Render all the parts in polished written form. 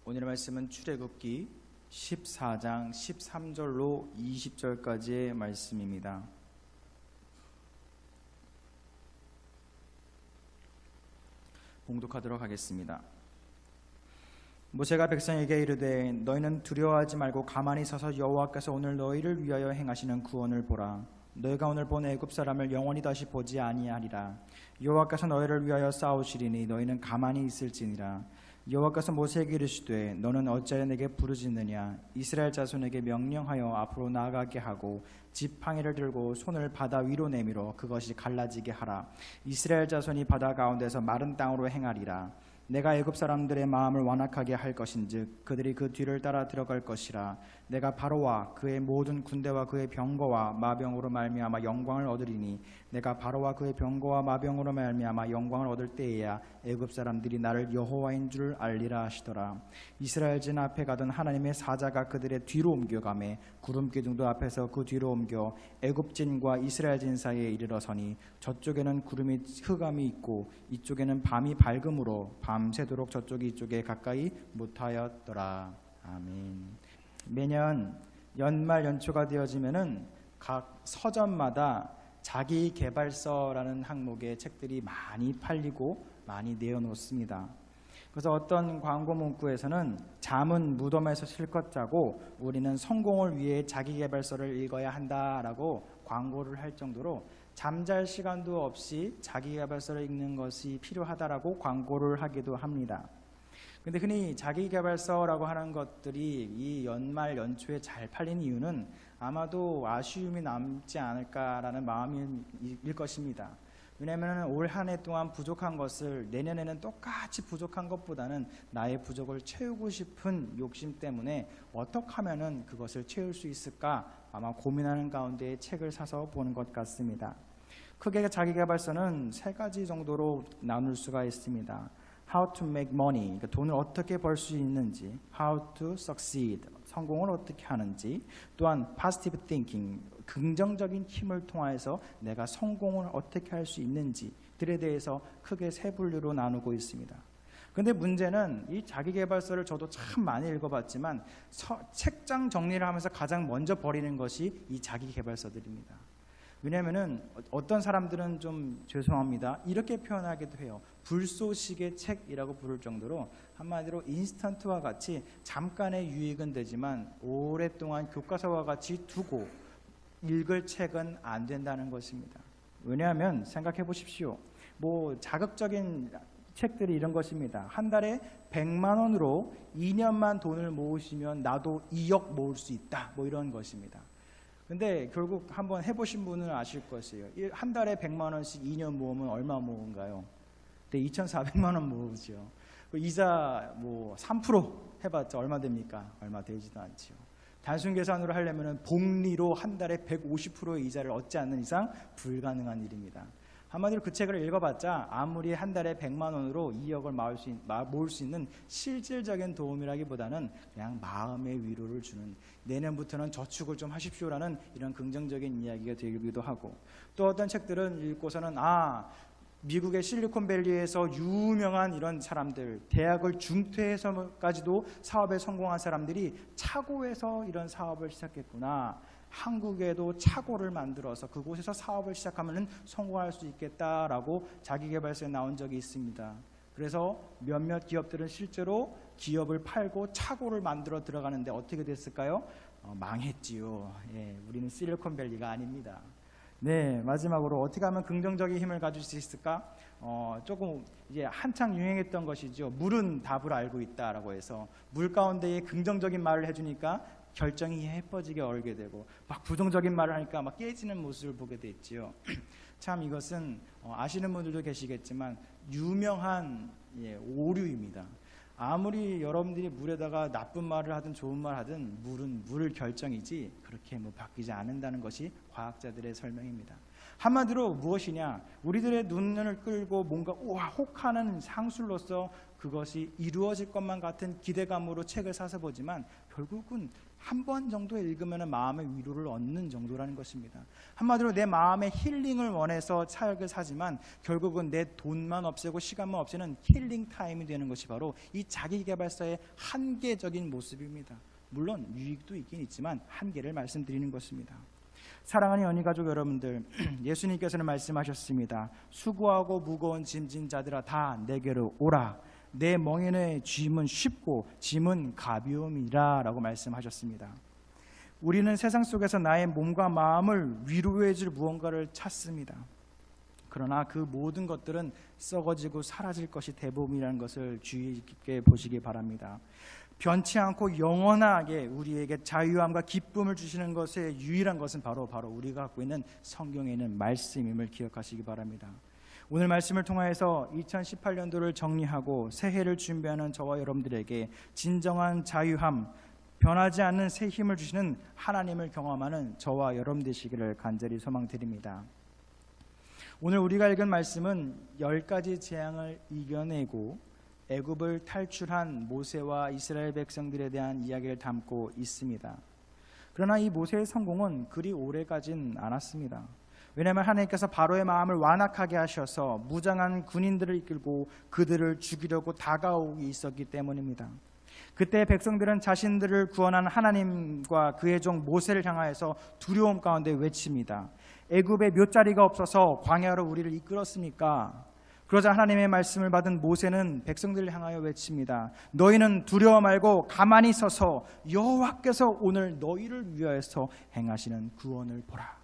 오늘의 말씀은 출애굽기 14장 13절로 20절까지의 말씀입니다. 봉독하도록 하겠습니다. 모세가 백성에게 이르되 너희는 두려워하지 말고 가만히 서서 여호와께서 오늘 너희를 위하여 행하시는 구원을 보라. 너희가 오늘 본 애굽 사람을 영원히 다시 보지 아니하리라. 여호와께서 너희를 위하여 싸우시리니 너희는 가만히 있을지니라. 여호와께서 모세에게 이르시되 너는 어찌하여 내게 부르짖느냐. 이스라엘 자손에게 명령하여 앞으로 나아가게 하고 지팡이를 들고 손을 바다 위로 내밀어 그것이 갈라지게 하라. 이스라엘 자손이 바다 가운데서 마른 땅으로 행하리라. 내가 애굽 사람들의 마음을 완악하게 할 것인즉 그들이 그 뒤를 따라 들어갈 것이라. 내가 바로와 그의 모든 군대와 그의 병거와 마병으로 말미암아 영광을 얻으리니 내가 바로와 그의 병거와 마병으로 말미암아 영광을 얻을 때에야 애굽 사람들이 나를 여호와인 줄 알리라 하시더라. 이스라엘 진 앞에 가던 하나님의 사자가 그들의 뒤로 옮겨가매 구름 기둥도 앞에서 그 뒤로 옮겨 애굽 진과 이스라엘 진 사이에 이르러서니 저쪽에는 구름이 흑암이 있고 이쪽에는 밤이 밝음으로 밤새도록 저쪽이 이쪽에 가까이 못하였더라. 아멘. 매년 연말 연초가 되어지면은 각 서점마다 자기 개발서라는 항목의 책들이 많이 팔리고 많이 내어놓습니다. 그래서 어떤 광고 문구에서는 잠은 무덤에서 실컷 자고 우리는 성공을 위해 자기 개발서를 읽어야 한다라고 광고를 할 정도로 잠잘 시간도 없이 자기 개발서를 읽는 것이 필요하다라고 광고를 하기도 합니다. 근데 흔히 자기개발서라고 하는 것들이 이 연말 연초에 잘 팔린 이유는 아마도 아쉬움이 남지 않을까라는 마음일 것입니다. 왜냐하면 올 한 해 동안 부족한 것을 내년에는 똑같이 부족한 것보다는 나의 부족을 채우고 싶은 욕심 때문에 어떻게 하면은 그것을 채울 수 있을까 아마 고민하는 가운데 책을 사서 보는 것 같습니다. 크게 자기개발서는 세 가지 정도로 나눌 수가 있습니다. How to make money, 그러니까 돈을 어떻게 벌 수 있는지, How to succeed, 성공을 어떻게 하는지, 또한 positive thinking, 긍정적인 힘을 통해서 내가 성공을 어떻게 할 수 있는지들에 대해서 크게 세 분류로 나누고 있습니다. 그런데 문제는 이 자기개발서를 저도 참 많이 읽어봤지만 책장 정리를 하면서 가장 먼저 버리는 것이 이 자기개발서들입니다. 왜냐하면 어떤 사람들은 좀 죄송합니다 이렇게 표현하기도 해요. 불쏘시개 책이라고 부를 정도로 한마디로 인스턴트와 같이 잠깐의 유익은 되지만 오랫동안 교과서와 같이 두고 읽을 책은 안 된다는 것입니다. 왜냐하면 생각해 보십시오. 자극적인 책들이 이런 것입니다. 한 달에 100만 원으로 2년만 돈을 모으시면 나도 2억 모을 수 있다. 이런 것입니다. 근데 결국 한번 해보신 분은 아실 것이에요. 한 달에 100만 원씩 2년 모으면 얼마 모은가요? 2,400만 원 모으죠. 이자 3% 해봤자 얼마 됩니까? 얼마 되지도 않죠. 단순 계산으로 하려면 복리로 한 달에 150%의 이자를 얻지 않는 이상 불가능한 일입니다. 한마디로 그 책을 읽어봤자 아무리 한 달에 100만 원으로 2억을 모을 수 있는 실질적인 도움이라기보다는 그냥 마음의 위로를 주는, 내년부터는 저축을 좀 하십시오라는 이런 긍정적인 이야기가 되기도 하고, 또 어떤 책들은 읽고서는 미국의 실리콘밸리에서 유명한 이런 사람들, 대학을 중퇴해서까지도 사업에 성공한 사람들이 차고에서 이런 사업을 시작했구나, 한국에도 차고를 만들어서 그곳에서 사업을 시작하면 성공할 수 있겠다라고 자기개발서에 나온 적이 있습니다. 그래서 몇몇 기업들은 실제로 기업을 팔고 차고를 만들어 들어가는데 어떻게 됐을까요? 망했지요. 우리는 실리콘밸리가 아닙니다. 네, 마지막으로 어떻게 하면 긍정적인 힘을 가질 수 있을까? 조금 이제 한창 유행했던 것이죠. 물은 답을 알고 있다라고 해서 물 가운데에 긍정적인 말을 해주니까 결정이 예뻐지게 얼게 되고, 부정적인 말을 하니까 깨지는 모습을 보게 됐지요. 참 이것은 아시는 분들도 계시겠지만 유명한 오류입니다. 아무리 여러분들이 물에다가 나쁜 말을 하든 좋은 말을 하든 물은 물 결정이지 그렇게 바뀌지 않는다는 것이 과학자들의 설명입니다. 한마디로 무엇이냐? 우리들의 눈을 끌고 뭔가 우와 혹하는 상술로서 그것이 이루어질 것만 같은 기대감으로 책을 사서 보지만 결국은 한 번 정도 읽으면 마음의 위로를 얻는 정도라는 것입니다. 한마디로 내 마음의 힐링을 원해서 책을 사지만 결국은 내 돈만 없애고 시간만 없애는 힐링 타임이 되는 것이 바로 이 자기계발서의 한계적인 모습입니다. 물론 유익도 있긴 있지만 한계를 말씀드리는 것입니다. 사랑하는 연희가족 여러분들, 예수님께서는 말씀하셨습니다. 수고하고 무거운 짐진 자들아 다 내게로 오라. 내 멍에의 짐은 쉽고 짐은 가벼움이라 라고 말씀하셨습니다. 우리는 세상 속에서 나의 몸과 마음을 위로해 줄 무언가를 찾습니다. 그러나 그 모든 것들은 썩어지고 사라질 것이 대부분이라는 것을 주의 깊게 보시기 바랍니다. 변치 않고 영원하게 우리에게 자유함과 기쁨을 주시는 것의 유일한 것은 바로 우리가 갖고 있는 성경에 있는 말씀임을 기억하시기 바랍니다. 오늘 말씀을 통하여서 2018년도를 정리하고 새해를 준비하는 저와 여러분들에게 진정한 자유함, 변하지 않는 새 힘을 주시는 하나님을 경험하는 저와 여러분 되시기를 간절히 소망드립니다. 오늘 우리가 읽은 말씀은 10가지 재앙을 이겨내고 애굽을 탈출한 모세와 이스라엘 백성들에 대한 이야기를 담고 있습니다. 그러나 이 모세의 성공은 그리 오래가진 않았습니다. 왜냐하면 하나님께서 바로의 마음을 완악하게 하셔서 무장한 군인들을 이끌고 그들을 죽이려고 다가오기 있었기 때문입니다. 그때 백성들은 자신들을 구원한 하나님과 그의 종 모세를 향하여서 두려움 가운데 외칩니다. 애굽에 묫자리가 없어서 광야로 우리를 이끌었습니까? 그러자 하나님의 말씀을 받은 모세는 백성들을 향하여 외칩니다. 너희는 두려워 말고 가만히 서서 여호와께서 오늘 너희를 위하여서 행하시는 구원을 보라.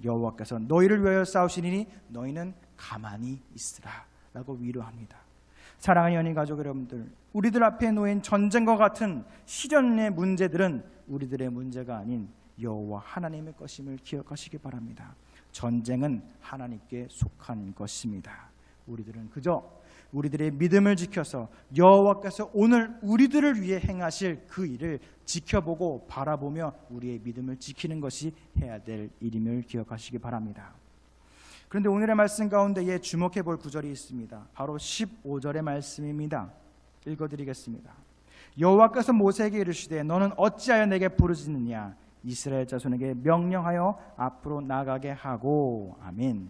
여호와께서 너희를 위하여 싸우시리니 너희는 가만히 있으라 라고 위로합니다. 사랑하는 연인 가족 여러분들, 우리들 앞에 놓인 전쟁과 같은 시련의 문제들은 우리들의 문제가 아닌 여호와 하나님의 것임을 기억하시기 바랍니다. 전쟁은 하나님께 속한 것입니다. 우리들은 그저 우리들의 믿음을 지켜서 여호와께서 오늘 우리들을 위해 행하실 그 일을 지켜보고 바라보며 우리의 믿음을 지키는 것이 해야 될 일임을 기억하시기 바랍니다. 그런데 오늘의 말씀 가운데에 주목해 볼 구절이 있습니다. 바로 15절의 말씀입니다. 읽어드리겠습니다. 여호와께서 모세에게 이르시되 너는 어찌하여 내게 부르짖느냐? 이스라엘 자손에게 명령하여 앞으로 나가게 하고. 아멘.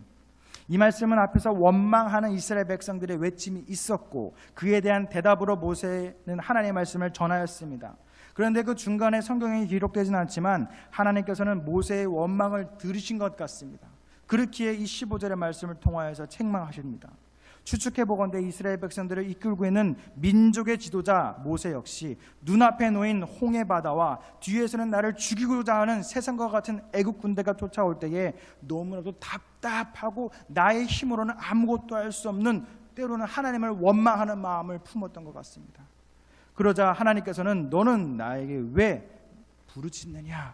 이 말씀은 앞에서 원망하는 이스라엘 백성들의 외침이 있었고 그에 대한 대답으로 모세는 하나님의 말씀을 전하였습니다. 그런데 그 중간에 성경에 기록되지는 않지만 하나님께서는 모세의 원망을 들으신 것 같습니다. 그렇기에 이 15절의 말씀을 통하여서 책망하십니다. 추측해보건대 이스라엘 백성들을 이끌고 있는 민족의 지도자 모세 역시 눈앞에 놓인 홍해바다와 뒤에서는 나를 죽이고자 하는 세상과 같은 애국 군대가 쫓아올 때에 너무나도 답답하고 나의 힘으로는 아무것도 할 수 없는 때로는 하나님을 원망하는 마음을 품었던 것 같습니다. 그러자 하나님께서는 너는 나에게 왜 부르짖느냐?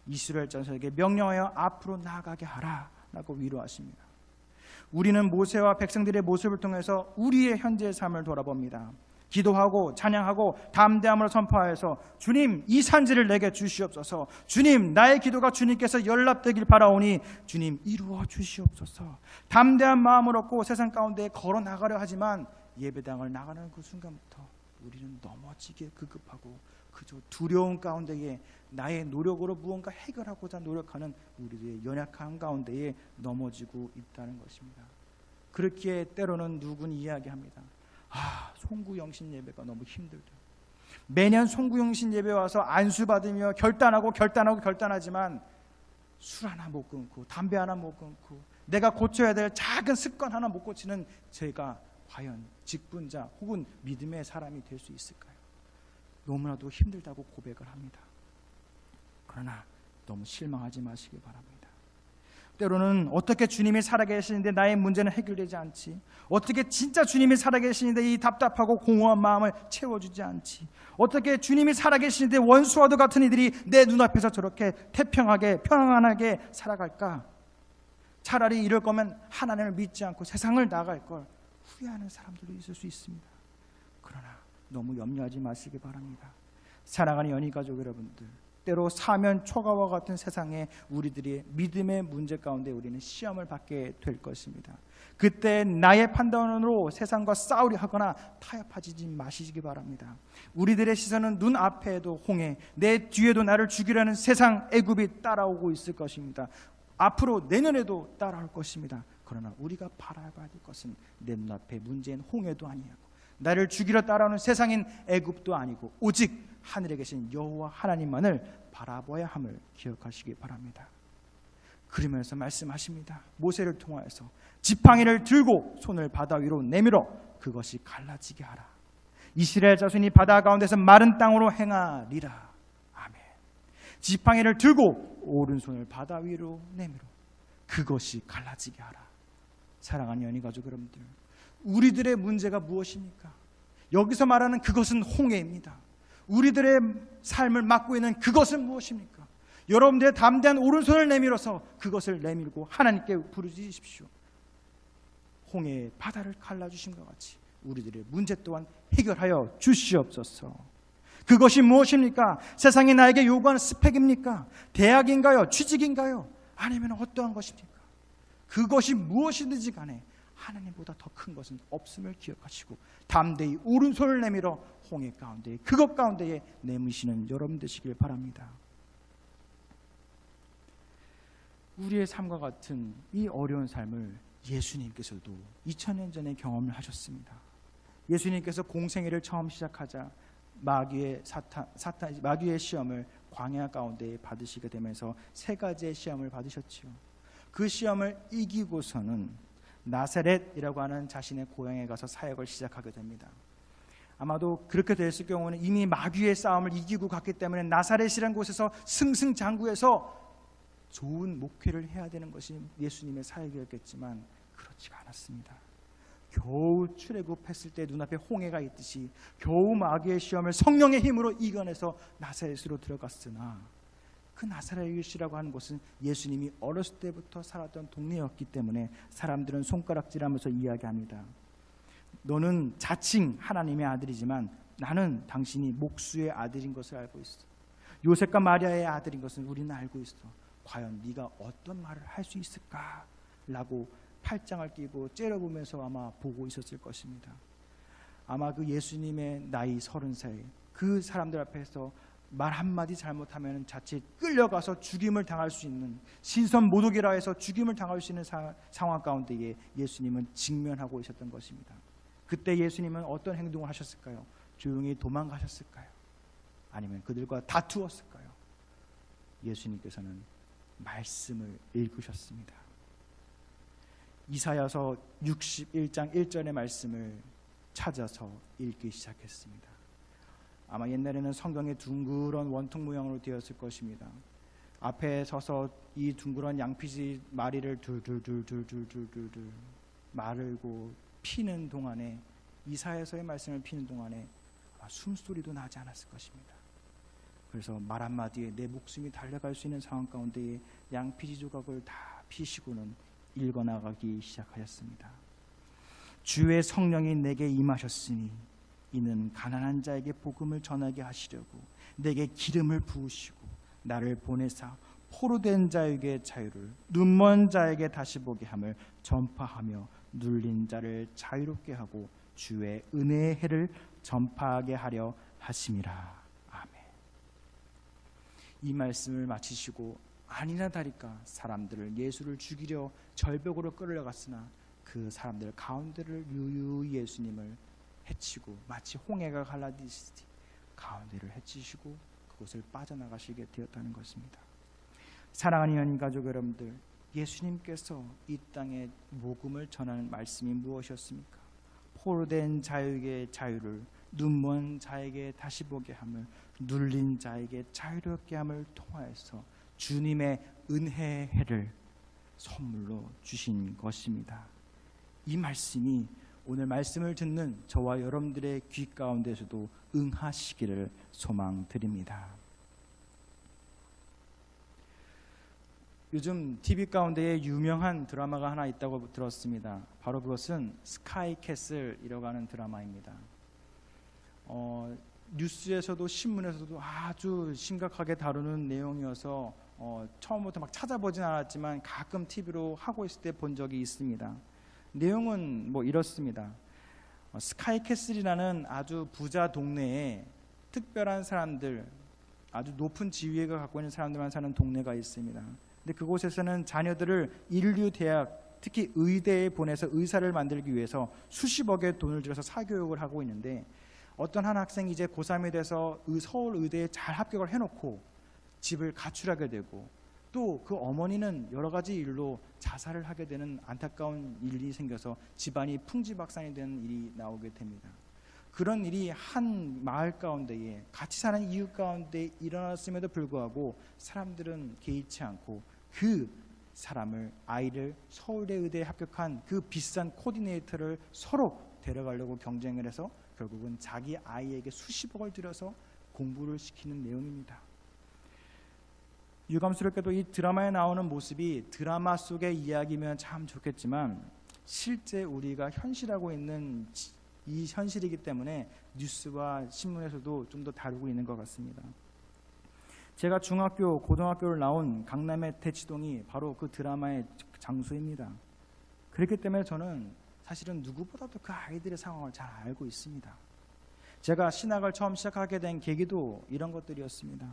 이스라엘 자손에게 명령하여 앞으로 나아가게 하라 라고 위로하십니다. 우리는 모세와 백성들의 모습을 통해서 우리의 현재의 삶을 돌아봅니다. 기도하고 찬양하고 담대함으로 선포하여서 주님 이 산지를 내게 주시옵소서. 주님 나의 기도가 주님께서 연락되길 바라오니 주님 이루어 주시옵소서. 담대한 마음을 얻고 세상 가운데 걸어 나가려 하지만 예배당을 나가는 그 순간부터 우리는 넘어지게 급급하고 그저 두려움 가운데에 나의 노력으로 무언가 해결하고자 노력하는 우리의 연약한 가운데에 넘어지고 있다는 것입니다. 그렇기에 때로는 누군 이야기합니다. 송구영신 예배가 너무 힘들다. 매년 송구영신 예배 와서 안수 받으며 결단하지만 술 하나 못 끊고 담배 하나 못 끊고 내가 고쳐야 될 작은 습관 하나 못 고치는 제가 과연 직분자 혹은 믿음의 사람이 될 수 있을까요? 너무나도 힘들다고 고백을 합니다. 그러나 너무 실망하지 마시기 바랍니다. 때로는 어떻게 주님이 살아계시는데 나의 문제는 해결되지 않지? 어떻게 진짜 주님이 살아계시는데 이 답답하고 공허한 마음을 채워주지 않지? 어떻게 주님이 살아계시는데 원수와도 같은 이들이 내 눈앞에서 저렇게 태평하게 평안하게 살아갈까? 차라리 이럴 거면 하나님을 믿지 않고 세상을 나갈 걸 후회하는 사람들도 있을 수 있습니다. 그러나 너무 염려하지 마시기 바랍니다. 사랑하는 연희 가족 여러분들, 때로 사면 초가와 같은 세상에 우리들이 믿음의 문제 가운데 우리는 시험을 받게 될 것입니다. 그때 나의 판단으로 세상과 싸우려 하거나 타협하지 마시기 바랍니다. 우리들의 시선은 눈앞에도 홍해, 내 뒤에도 나를 죽이려는 세상 애굽이 따라오고 있을 것입니다. 앞으로 내년에도 따라올 것입니다. 그러나 우리가 바라봐야 될 것은 내 눈앞에 문제인 홍해도 아니고 나를 죽이러 따라오는 세상인 애굽도 아니고 오직 하늘에 계신 여호와 하나님만을 바라봐야 함을 기억하시기 바랍니다. 그러면서 말씀하십니다. 모세를 통하여서 지팡이를 들고 손을 바다 위로 내밀어 그것이 갈라지게 하라. 이스라엘 자손이 바다 가운데서 마른 땅으로 행하리라. 아멘. 지팡이를 들고 오른손을 바다 위로 내밀어 그것이 갈라지게 하라. 사랑하는 연희 가족 여러분들, 우리들의 문제가 무엇입니까? 여기서 말하는 그것은 홍해입니다. 우리들의 삶을 막고 있는 그것은 무엇입니까? 여러분들의 담대한 오른손을 내밀어서 그것을 내밀고 하나님께 부르짖으십시오. 홍해의 바다를 갈라주심과 같이 우리들의 문제 또한 해결하여 주시옵소서. 그것이 무엇입니까? 세상이 나에게 요구하는 스펙입니까? 대학인가요? 취직인가요? 아니면 어떠한 것입니까? 그것이 무엇이든지 간에 하나님보다 더 큰 것은 없음을 기억하시고 담대히 오른손을 내밀어 홍해 가운데 그것 가운데에 내미시는 여러분 되시길 바랍니다. 우리의 삶과 같은 이 어려운 삶을 예수님께서도 2000년 전에 경험을 하셨습니다. 예수님께서 공생애를 처음 시작하자 마귀의 시험을 광야 가운데 받으시게 되면서 3가지의 시험을 받으셨지요. 그 시험을 이기고서는 나사렛이라고 하는 자신의 고향에 가서 사역을 시작하게 됩니다. 아마도 그렇게 됐을 경우는 이미 마귀의 싸움을 이기고 갔기 때문에 나사렛이라는 곳에서 승승장구해서 좋은 목회를 해야 되는 것이 예수님의 사역이었겠지만 그렇지가 않았습니다. 겨우 출애굽했을 때 눈앞에 홍해가 있듯이 겨우 마귀의 시험을 성령의 힘으로 이겨내서 나사렛으로 들어갔으나 그 나사렛이라고 하는 곳은 예수님이 어렸을 때부터 살았던 동네였기 때문에 사람들은 손가락질하면서 이야기합니다. 너는 자칭 하나님의 아들이지만 나는 당신이 목수의 아들인 것을 알고 있어. 요셉과 마리아의 아들인 것은 우리는 알고 있어. 과연 네가 어떤 말을 할 수 있을까? 라고 팔짱을 끼고 째려보면서 아마 보고 있었을 것입니다. 아마 그 예수님의 나이 30살 그 사람들 앞에서 말 한마디 잘못하면 자칫 끌려가서 죽임을 당할 수 있는 신선 모독이라 해서 죽임을 당할 수 있는 상황 가운데에 예수님은 직면하고 있었던 것입니다. 그때 예수님은 어떤 행동을 하셨을까요? 조용히 도망가셨을까요? 아니면 그들과 다투었을까요? 예수님께서는 말씀을 읽으셨습니다. 이사야서 61장 1절의 말씀을 찾아서 읽기 시작했습니다. 아마 옛날에는 성경이 둥그런 원통 모양으로 되었을 것입니다. 앞에 서서 이 둥그런 양피지 마리를 둘둘둘둘둘둘둘 마르고 피는 동안에 이사야서의 말씀을 피는 동안에 아마 숨소리도 나지 않았을 것입니다. 그래서 말 한마디에 내 목숨이 달려갈 수 있는 상황 가운데에 양피지 조각을 다 피시고는 읽어나가기 시작하였습니다. 주의 성령이 내게 임하셨으니 이는 가난한 자에게 복음을 전하게 하시려고 내게 기름을 부으시고 나를 보내사 포로된 자에게 자유를 눈먼 자에게 다시 보게 함을 전파하며 눌린 자를 자유롭게 하고 주의 은혜의 해를 전파하게 하려 하심이라. 아멘. 이 말씀을 마치시고 아니나 다를까 사람들을 예수를 죽이려 절벽으로 끌어갔으나 그 사람들 가운데를 유유히 예수님을 해치고 마치 홍해가 갈라지듯이 가운데를 해치시고 그곳을 빠져나가시게 되었다는 것입니다. 사랑하는 연인 가족 여러분들, 예수님께서 이 땅에 복음을 전하는 말씀이 무엇이었습니까? 포로된 자에게 자유를, 눈먼 자에게 다시 보게 함을, 눌린 자에게 자유롭게 함을 통하여서 주님의 은혜의 해를 선물로 주신 것입니다. 이 말씀이 오늘 말씀을 듣는 저와 여러분들의 귀 가운데서도 응하시기를 소망드립니다. 요즘 TV 가운데에 유명한 드라마가 하나 있다고 들었습니다. 바로 그것은 스카이 캐슬이라고 하는 드라마입니다. 뉴스에서도 신문에서도 아주 심각하게 다루는 내용이어서 처음부터 막 찾아보진 않았지만 가끔 TV로 하고 있을 때 본 적이 있습니다. 내용은 뭐 이렇습니다. 스카이캐슬이라는 아주 부자 동네에 특별한 사람들, 아주 높은 지위를 갖고 있는 사람들만 사는 동네가 있습니다. 근데 그곳에서는 자녀들을 인류 대학, 특히 의대에 보내서 의사를 만들기 위해서 수십억의 돈을 들여서 사교육을 하고 있는데, 어떤 한 학생이 이제 고3이 돼서 서울 의대에 잘 합격을 해놓고 집을 가출하게 되고, 또 그 어머니는 여러 가지 일로 자살을 하게 되는 안타까운 일이 생겨서 집안이 풍지박산이 되는 일이 나오게 됩니다. 그런 일이 한 마을 가운데에 같이 사는 이웃 가운데 일어났음에도 불구하고 사람들은 개의치 않고 그 사람을, 아이를 서울대 의대에 합격한 그 비싼 코디네이터를 서로 데려가려고 경쟁을 해서 결국은 자기 아이에게 수십억을 들여서 공부를 시키는 내용입니다. 유감스럽게도 이 드라마에 나오는 모습이 드라마 속의 이야기면 참 좋겠지만 실제 우리가 현실하고 있는 이 현실이기 때문에 뉴스와 신문에서도 좀 더 다루고 있는 것 같습니다. 제가 중학교, 고등학교를 나온 강남의 대치동이 바로 그 드라마의 장소입니다. 그렇기 때문에 저는 사실은 누구보다도 그 아이들의 상황을 잘 알고 있습니다. 제가 신학을 처음 시작하게 된 계기도 이런 것들이었습니다.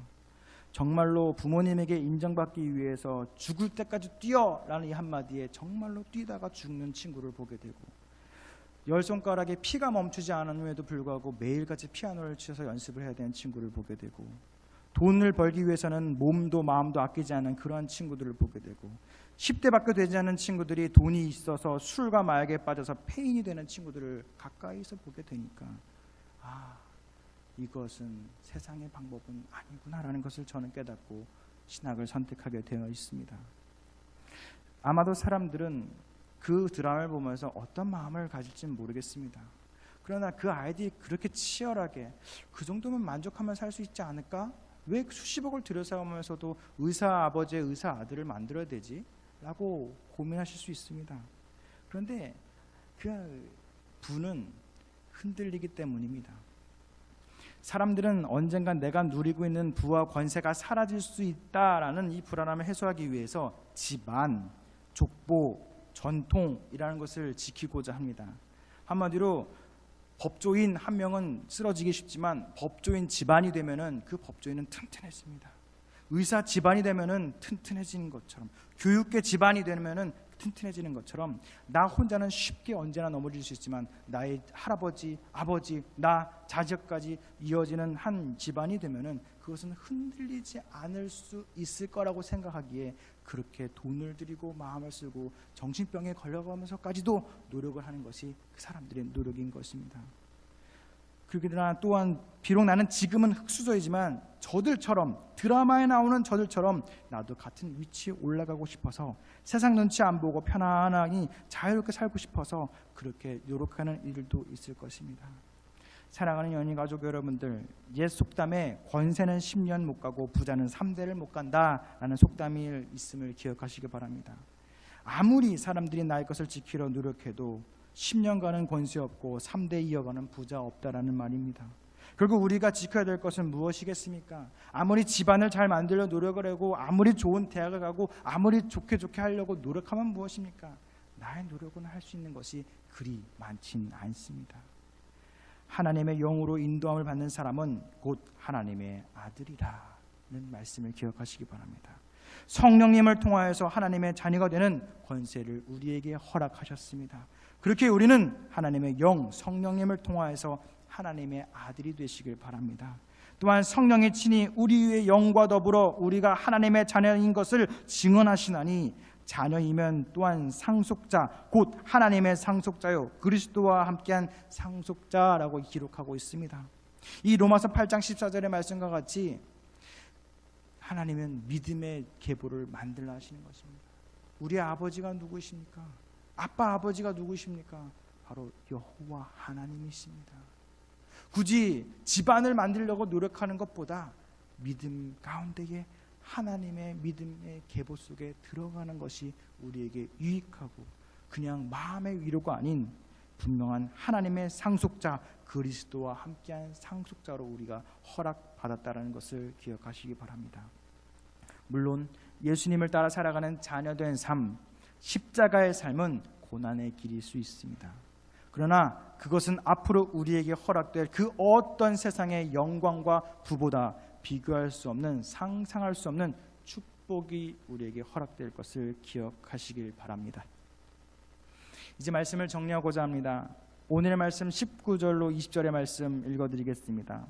정말로 부모님에게 인정받기 위해서 죽을 때까지 뛰어라는 이 한마디에 정말로 뛰다가 죽는 친구를 보게 되고, 열 손가락에 피가 멈추지 않음에도 불구하고 매일같이 피아노를 치셔서 연습을 해야 되는 친구를 보게 되고, 돈을 벌기 위해서는 몸도 마음도 아끼지 않는 그러한 친구들을 보게 되고, 10대밖에 되지 않은 친구들이 돈이 있어서 술과 마약에 빠져서 폐인이 되는 친구들을 가까이서 보게 되니까 이것은 세상의 방법은 아니구나라는 것을 저는 깨닫고 신학을 선택하게 되어 있습니다. 아마도 사람들은 그 드라마를 보면서 어떤 마음을 가질지는 모르겠습니다. 그러나 그 아이들이 그렇게 치열하게 그 정도면 만족하면 살 수 있지 않을까? 왜 수십억을 들여서면서도 의사 아버지의 의사 아들을 만들어야 되지? 라고 고민하실 수 있습니다. 그런데 그 분은 흔들리기 때문입니다. 사람들은 언젠간 내가 누리고 있는 부와 권세가 사라질 수 있다라는 이 불안함을 해소하기 위해서 집안, 족보, 전통이라는 것을 지키고자 합니다. 한마디로 법조인 한 명은 쓰러지기 쉽지만 법조인 집안이 되면은 그 법조인은 튼튼해집니다. 의사 집안이 되면은 튼튼해지는 것처럼, 교육계 집안이 되면은 튼튼해지는 것처럼 나 혼자는 쉽게 언제나 넘어질 수 있지만 나의 할아버지, 아버지, 나 자식까지 이어지는 한 집안이 되면은 그것은 흔들리지 않을 수 있을 거라고 생각하기에 그렇게 돈을 들이고 마음을 쓰고 정신병에 걸려가면서까지도 노력을 하는 것이 그 사람들의 노력인 것입니다. 그러나 또한 비록 나는 지금은 흙수저이지만 저들처럼, 드라마에 나오는 저들처럼 나도 같은 위치에 올라가고 싶어서 세상 눈치 안 보고 편안하게 자유롭게 살고 싶어서 그렇게 노력하는 이들도 있을 것입니다. 사랑하는 연인가족 여러분들, 옛 속담에 권세는 10년 못 가고 부자는 3대를 못 간다라는 속담이 있음을 기억하시기 바랍니다. 아무리 사람들이 나의 것을 지키려 노력해도 10년간은 권세 없고 3대 이어가는 부자 없다라는 말입니다. 결국 우리가 지켜야 될 것은 무엇이겠습니까? 아무리 집안을 잘 만들려 노력을 하고 아무리 좋은 대학을 가고 아무리 좋게 하려고 노력하면 무엇입니까? 나의 노력은 할 수 있는 것이 그리 많진 않습니다. 하나님의 영으로 인도함을 받는 사람은 곧 하나님의 아들이라는 말씀을 기억하시기 바랍니다. 성령님을 통하여서 하나님의 자녀가 되는 권세를 우리에게 허락하셨습니다. 그렇게 우리는 하나님의 영, 성령님을 통하여서 하나님의 아들이 되시길 바랍니다. 또한 성령이 친히 우리의 영과 더불어 우리가 하나님의 자녀인 것을 증언하시나니 자녀이면 또한 상속자, 곧 하나님의 상속자요 그리스도와 함께한 상속자라고 기록하고 있습니다. 이 로마서 8장 14절의 말씀과 같이 하나님은 믿음의 계보를 만들어 하시는 것입니다. 우리 아버지가 누구십니까? 아빠 아버지가 누구십니까? 바로 여호와 하나님이십니다. 굳이 집안을 만들려고 노력하는 것보다 믿음 가운데에 하나님의 믿음의 계보 속에 들어가는 것이 우리에게 유익하고 그냥 마음의 위로가 아닌 분명한 하나님의 상속자 그리스도와 함께한 상속자로 우리가 허락받았다는 것을 기억하시기 바랍니다. 물론 예수님을 따라 살아가는 자녀된 삶, 십자가의 삶은 고난의 길일 수 있습니다. 그러나 그것은 앞으로 우리에게 허락될 그 어떤 세상의 영광과 부보다 비교할 수 없는, 상상할 수 없는 축복이 우리에게 허락될 것을 기억하시길 바랍니다. 이제 말씀을 정리하고자 합니다. 오늘의 말씀 19절로 20절의 말씀 읽어드리겠습니다.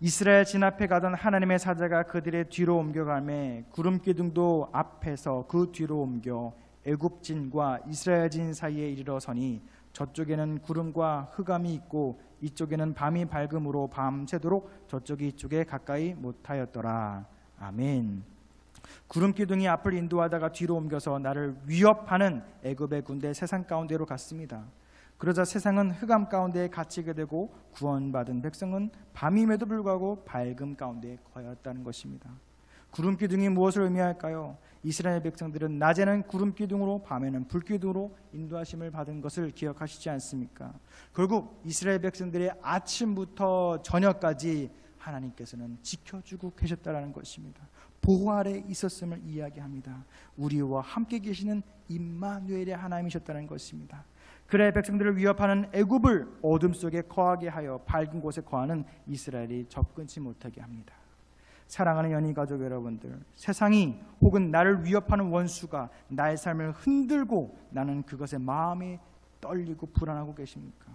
이스라엘 진앞에 가던 하나님의 사자가 그들의 뒤로 옮겨가매 구름기둥도 앞에서 그 뒤로 옮겨 애굽진과 이스라엘진 사이에 이르러 서니 저쪽에는 구름과 흑암이 있고 이쪽에는 밤이 밝음으로 밤새도록 저쪽이 이쪽에 가까이 못하였더라. 아멘. 구름기둥이 앞을 인도하다가 뒤로 옮겨서 나를 위협하는 애굽의 군대 세상 가운데로 갔습니다. 그러자 세상은 흑암 가운데에 갇히게 되고 구원받은 백성은 밤임에도 불구하고 밝음 가운데 거하였다는 것입니다. 구름기둥이 무엇을 의미할까요? 이스라엘 백성들은 낮에는 구름기둥으로 밤에는 불기둥으로 인도하심을 받은 것을 기억하시지 않습니까? 결국 이스라엘 백성들의 아침부터 저녁까지 하나님께서는 지켜주고 계셨다는 것입니다. 보호 아래 있었음을 이야기합니다. 우리와 함께 계시는 임마누엘의 하나님이셨다는 것입니다. 그래 백성들을 위협하는 애굽을 어둠 속에 거하게 하여 밝은 곳에 거하는 이스라엘이 접근치 못하게 합니다. 사랑하는 연인 가족 여러분들, 세상이 혹은 나를 위협하는 원수가 나의 삶을 흔들고 나는 그것에 마음이 떨리고 불안하고 계십니까?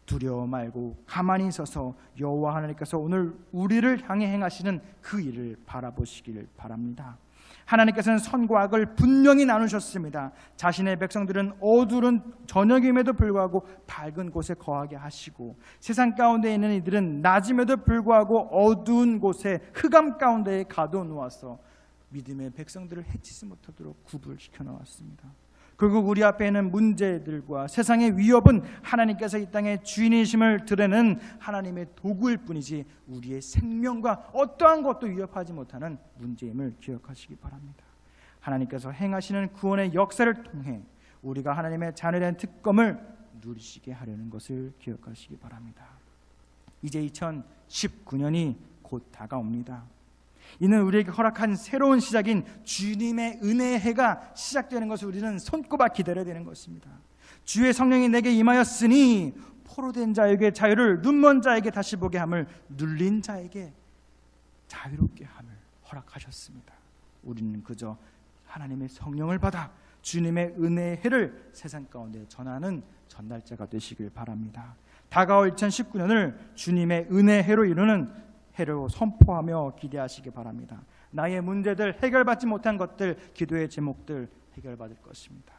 두려워 말고 가만히 서서 여호와 하나님께서 오늘 우리를 향해 행하시는 그 일을 바라보시길 바랍니다. 하나님께서는 선과 악을 분명히 나누셨습니다. 자신의 백성들은 어두운 저녁임에도 불구하고 밝은 곳에 거하게 하시고 세상 가운데 있는 이들은 낮임에도 불구하고 어두운 곳에 흑암 가운데에 가둬놓아서 믿음의 백성들을 해치지 못하도록 구분시켜 놓았습니다. 결국 우리 앞에 있는 문제들과 세상의 위협은 하나님께서 이 땅의 주인이심을 드러내는 하나님의 도구일 뿐이지 우리의 생명과 어떠한 것도 위협하지 못하는 문제임을 기억하시기 바랍니다. 하나님께서 행하시는 구원의 역사를 통해 우리가 하나님의 자녀된 특권을 누리시게 하려는 것을 기억하시기 바랍니다. 이제 2019년이 곧 다가옵니다. 이는 우리에게 허락한 새로운 시작인 주님의 은혜의 해가 시작되는 것을 우리는 손꼽아 기다려야 되는 것입니다. 주의 성령이 내게 임하였으니 포로된 자에게 자유를, 눈먼 자에게 다시 보게 함을, 눌린 자에게 자유롭게 함을 허락하셨습니다. 우리는 그저 하나님의 성령을 받아 주님의 은혜의 해를 세상 가운데 전하는 전달자가 되시길 바랍니다. 다가올 2019년을 주님의 은혜의 해로 이루는 해로 선포하며 기대하시기 바랍니다. 나의 문제들, 해결받지 못한 것들, 기도의 제목들 해결받을 것입니다.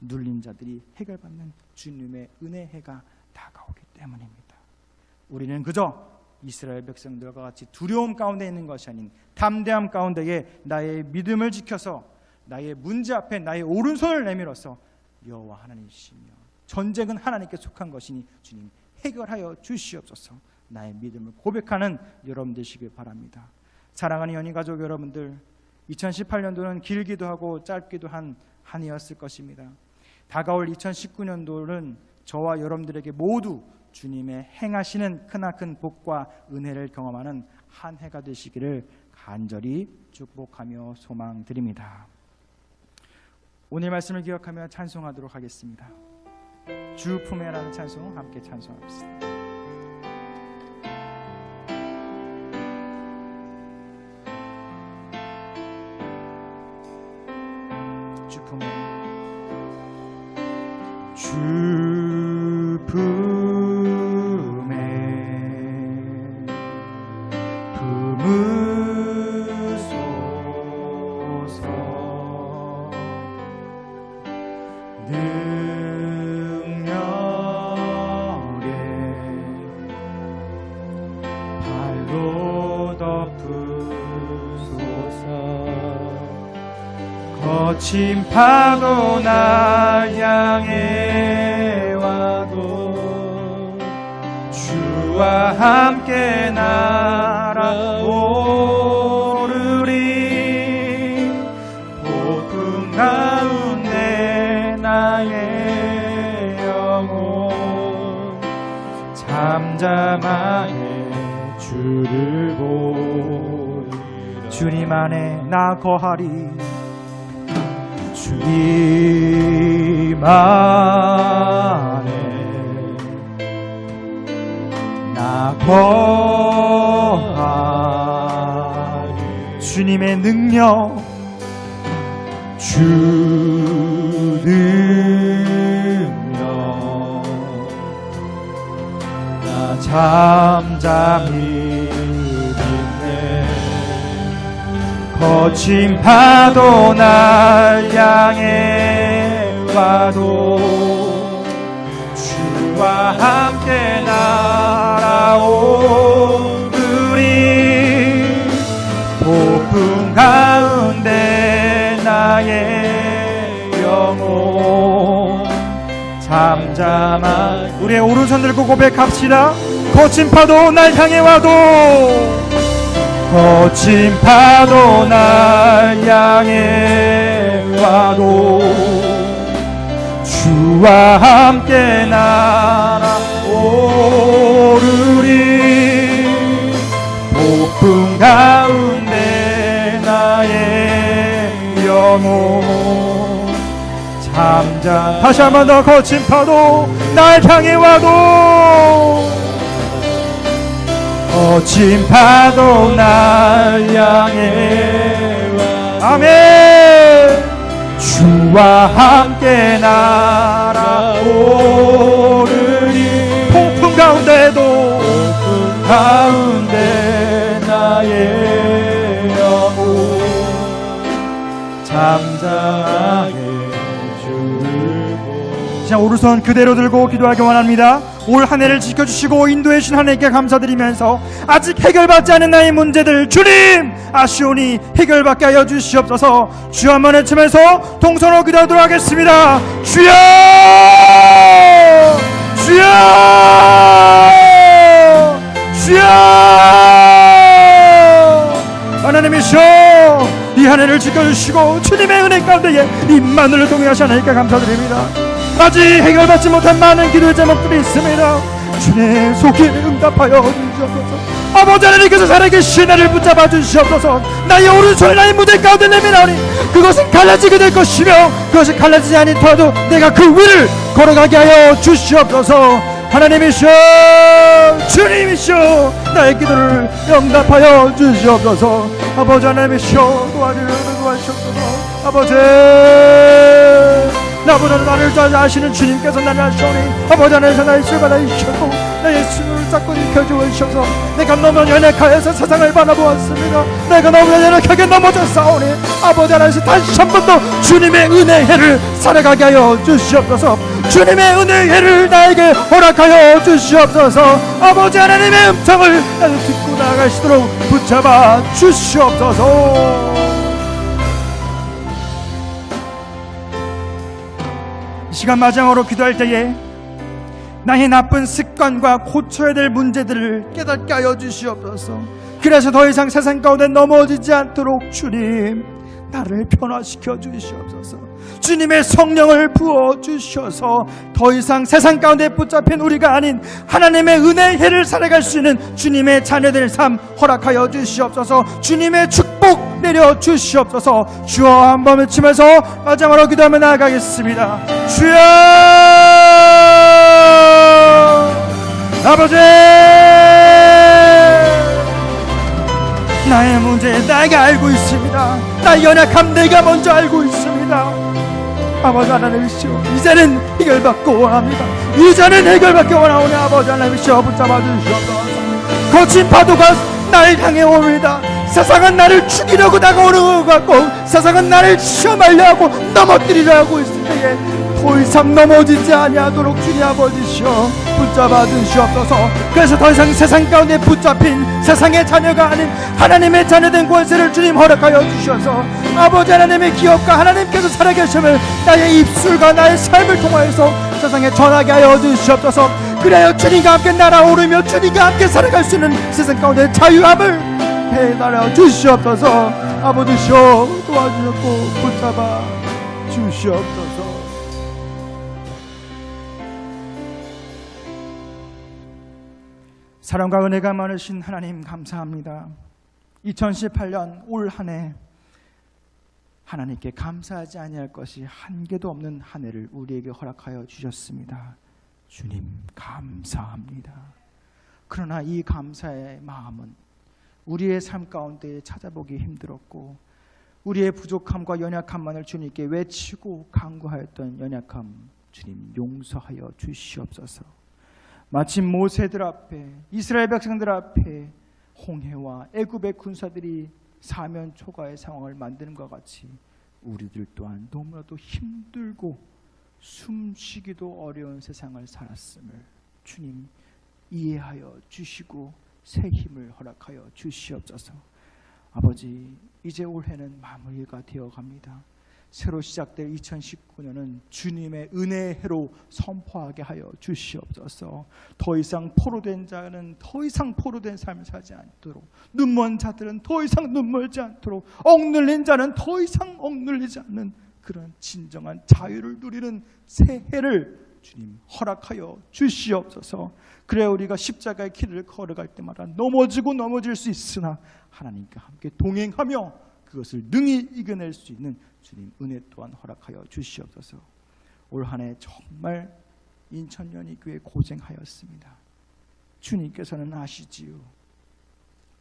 눌린 자들이 해결받는 주님의 은혜의 해가 다가오기 때문입니다. 우리는 그저 이스라엘 백성들과 같이 두려움 가운데 있는 것이 아닌 담대함 가운데에 나의 믿음을 지켜서 나의 문제 앞에 나의 오른손을 내밀어서 여호와 하나님이시며 전쟁은 하나님께 속한 것이니 주님 해결하여 주시옵소서. 나의 믿음을 고백하는 여러분 되시길 바랍니다. 사랑하는 연인 가족 여러분들, 2018년도는 길기도 하고 짧기도 한 해였을 것입니다. 다가올 2019년도는 저와 여러분들에게 모두 주님의 행하시는 크나큰 복과 은혜를 경험하는 한 해가 되시기를 간절히 축복하며 소망드립니다. 오늘 말씀을 기억하며 찬송하도록 하겠습니다. 주 품에라는 찬송 함께 찬송하겠습니다. 주 품에 품으소서. 능력에 발로 덮으소서. 거친 파도 날 향해 와도 주와 함께 날아오르리. 폭풍 가운데 나의 잠잠하게 주를 보리라. 주님 안에 나 거하리. 주님 안에 나 거하리. 주님의 능력, 주 능력 나 잠잠히 믿네. 거친 파도 날 향해 와도 주와 함께 날아오르리. 폭풍 가운데 나의 영혼 잠잠한. 우리의 오른손 들고 고백합시다. 거친 파도 날 향해 와도, 거친 파도 날 향해 와도 주와 함께 날아오르리. 폭풍 가운데 나의 영혼 잠잠. 다시 한 번 더. 거친 파도 날 향해 와도, 거친 파도 날 향해 와. 아멘. 주와 함께 날아오르리. 폭풍 가운데도, 폭풍 가운데 나의 영혼 잠잠하게 주를 보리. 자, 오른손 그대로 들고 기도하기 원합니다. 올 한 해를 지켜주시고 인도해 주신 하나님께 감사드리면서 아직 해결받지 않은 나의 문제들 주님 아시오니 해결받게 하여 주시옵소서. 주여 한번 외치면서 동서로 기도하도록 하겠습니다. 주여, 주여, 주여. 하나님이시여, 이 한 해를 지켜주시고 주님의 은혜 가운데에 임마누엘을 동행하시 하나님께 감사드립니다. 아직 해결받지 못한 많은 기도의 제목들이 있습니다. 주님 속에 응답하여 주시옵소서. 아버지 하나님께서 살아계신 나를 붙잡아 주시옵소서. 나의 오른손이 나의 무대 가운데 내밀하니 그것은 갈라지게 될 것이며, 그것이 갈라지지 아니더라도 내가 그 위를 걸어가게 하여 주시옵소서. 하나님이시여, 주님이시여, 나의 기도를 응답하여 주시옵소서. 아버지 하나님이시여, 도와주시옵소서. 아버지, 나보다 나를 잘 아시는 주님께서 나를 아시오니 아버지 하나님께서 나의 실바다 이셨고 나의 수를 잡고 지켜주시옵소서. 내가 너무 연약하여서 세상을 바라보았습니다. 내가 너무 연약하게 넘어졌사오니 아버지 하나님께서 다시 한 번 더 주님의 은혜의 해를 살아가게 하여 주시옵소서. 주님의 은혜의 해를 나에게 허락하여 주시옵소서. 아버지 하나님의 음성을 나도 듣고 나아갈 수 있도록 붙잡아 주시옵소서. 시간 마지막으로 기도할 때에 나의 나쁜 습관과 고쳐야 될 문제들을 깨닫게 하여 주시옵소서. 그래서 더 이상 세상 가운데 넘어지지 않도록 주님 나를 변화시켜 주시옵소서. 주님의 성령을 부어 주셔서 더 이상 세상 가운데 붙잡힌 우리가 아닌 하나님의 은혜의 해를 살아갈 수 있는 주님의 자녀들 삶 허락하여 주시옵소서. 주님의 축복 내려 주시옵소서. 주여 한번 외치면서 마지막으로 기도하며 나아가겠습니다. 주여, 아버지, 나의 문제 내가 알고 있습니다. 나의 연약함 내가 먼저 알고 있습니다. 아버지 하나님이시여, 이제는 해결받고 원합니다. 이제는 해결받기 원하오니 아버지 하나님이시여 붙잡아 주시옵소서. 거친 파도가 날 향해 옵니다. 세상은 나를 죽이려고 다가오는 것 같고 세상은 나를 시험하려 하고 넘어뜨리려 하고 있을 때에 더 이상 넘어지지 아니하도록 주님 아버지시여 붙잡아 주시옵소서. 그래서 더 이상 세상 가운데 붙잡힌 세상의 자녀가 아닌 하나님의 자녀된 권세를 주님 허락하여 주셔서 아버지 하나님의 기업과 하나님께서 살아계심을 나의 입술과 나의 삶을 통하여서 세상에 전하게 하여 주시옵소서. 그래야 주님과 함께 날아오르며 주님과 함께 살아갈 수 있는 세상 가운데 자유함을 해달여 주시옵소서. 아버지시여 도와주셨고 붙잡아 주시옵소서. 사랑과 은혜가 많으신 하나님 감사합니다. 2018년 올 한 해 하나님께 감사하지 아니할 것이 한 개도 없는 한 해를 우리에게 허락하여 주셨습니다. 주님 감사합니다. 그러나 이 감사의 마음은 우리의 삶 가운데 찾아보기 힘들었고 우리의 부족함과 연약함만을 주님께 외치고 간구하였던 연약함 주님 용서하여 주시옵소서. 마침 모세들 앞에 이스라엘 백성들 앞에 홍해와 애굽의 군사들이 사면 초가의 상황을 만드는 것 같이 우리들 또한 너무나도 힘들고 숨쉬기도 어려운 세상을 살았음을 주님 이해하여 주시고 새 힘을 허락하여 주시옵소서. 아버지, 이제 올해는 마무리가 되어갑니다. 새로 시작될 2019년은 주님의 은혜의 해로 선포하게 하여 주시옵소서. 더 이상 포로된 자는 더 이상 포로된 삶을 살지 않도록, 눈먼 자들은 더 이상 눈멀지 않도록, 억눌린 자는 더 이상 억눌리지 않는 그런 진정한 자유를 누리는 새해를 주님 허락하여 주시옵소서. 그래야 우리가 십자가의 길을 걸어갈 때마다 넘어지고 넘어질 수 있으나 하나님과 함께 동행하며 그것을 능히 이겨낼 수 있는 주님 은혜 또한 허락하여 주시옵소서. 올 한 해 정말 인천연희교회 고생하였습니다. 주님께서는 아시지요.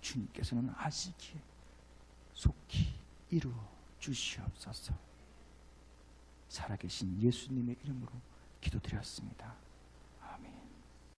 주님께서는 아시기에 속히 이루어 주시옵소서. 살아계신 예수님의 이름으로 기도드렸습니다.